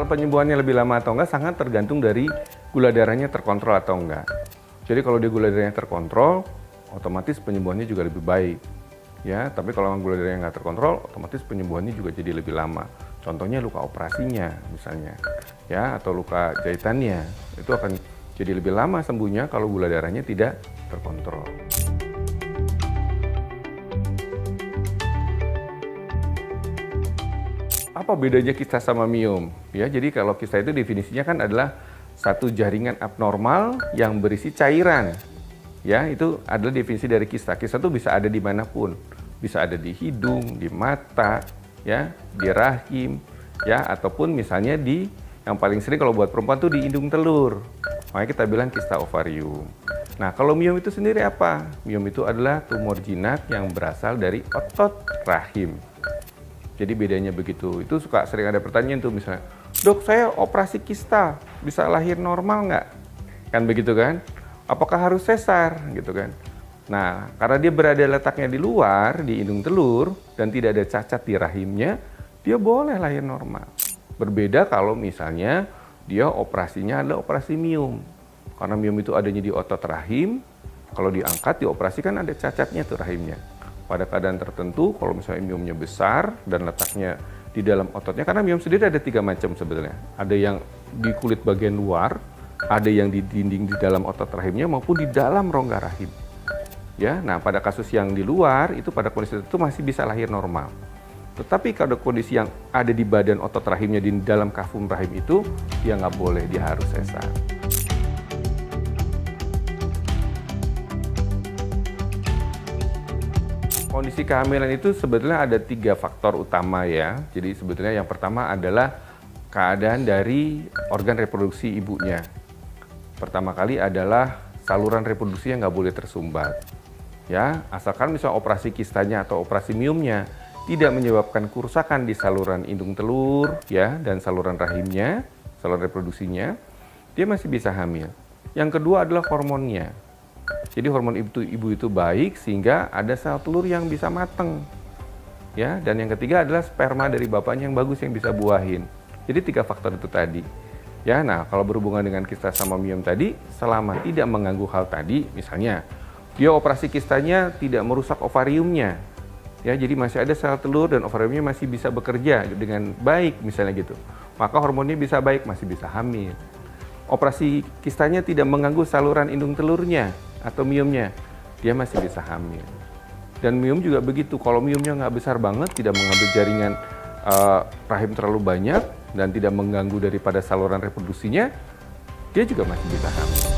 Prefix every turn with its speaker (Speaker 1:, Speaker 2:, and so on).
Speaker 1: penyembuhannya lebih lama atau enggak sangat tergantung dari gula darahnya terkontrol atau enggak. Jadi kalau dia gula darahnya terkontrol, otomatis penyembuhannya juga lebih baik. Ya, tapi kalau gula darahnya nggak terkontrol, otomatis penyembuhannya juga jadi lebih lama. Contohnya luka operasinya misalnya, ya, atau luka jahitannya, itu akan jadi lebih lama sembuhnya kalau gula darahnya tidak terkontrol. Apa bedanya kista sama miom? Ya, jadi kalau kista itu definisinya kan adalah satu jaringan abnormal yang berisi cairan. Ya, itu adalah definisi dari kista. Kista itu bisa ada dimanapun, bisa ada di hidung, di mata, ya, di rahim, ya, ataupun misalnya di yang paling sering kalau buat perempuan tuh di indung telur. Makanya kita bilang kista ovarium. Nah, kalau miom itu sendiri apa? Miom itu adalah tumor jinak yang berasal dari otot rahim. Jadi bedanya begitu. Itu suka sering ada pertanyaan tuh misalnya, dok saya operasi kista, bisa lahir normal nggak? Kan begitu kan? Apakah harus sesar gitu kan? Nah, karena dia berada letaknya di luar, di indung telur, dan tidak ada cacat di rahimnya, dia boleh lahir normal. Berbeda kalau misalnya dia operasinya adalah operasi miom. Karena miom itu adanya di otot rahim, kalau diangkat, dioperasi kan ada cacatnya tuh rahimnya. Pada keadaan tertentu, kalau misalnya miomnya besar dan letaknya di dalam ototnya, karena miom sendiri ada 3 macam sebenarnya. Ada yang di kulit bagian luar, ada yang di dinding di dalam otot rahimnya, maupun di dalam rongga rahim. Ya, nah pada kasus yang di luar, itu pada kondisi itu masih bisa lahir normal. Tetapi kalau kondisi yang ada di badan otot rahimnya, di dalam kafum rahim itu, dia nggak boleh, dia harus sesar. Kondisi kehamilan itu sebetulnya ada 3 faktor utama ya. Jadi sebetulnya yang pertama adalah keadaan dari organ reproduksi ibunya. Pertama kali adalah saluran reproduksi yang nggak boleh tersumbat. Ya, asalkan misalnya operasi kistanya atau operasi miomnya tidak menyebabkan kerusakan di saluran indung telur ya dan saluran rahimnya, saluran reproduksinya, dia masih bisa hamil. Yang kedua adalah hormonnya. Jadi hormon ibu itu baik sehingga ada sel telur yang bisa mateng. Ya, dan yang ketiga adalah sperma dari bapaknya yang bagus yang bisa buahin. Jadi 3 faktor itu tadi. Ya, nah kalau berhubungan dengan kista sama miom tadi, selama tidak mengganggu hal tadi, misalnya dia operasi kistanya tidak merusak ovariumnya. Ya, jadi masih ada sel telur dan ovariumnya masih bisa bekerja dengan baik misalnya gitu. Maka hormonnya bisa baik, masih bisa hamil. Operasi kistanya tidak mengganggu saluran indung telurnya atau miomnya, dia masih bisa hamil. Dan miom juga begitu, kalau miomnya nggak besar banget, tidak mengambil jaringan rahim terlalu banyak, dan tidak mengganggu daripada saluran reproduksinya, dia juga masih bisa hamil.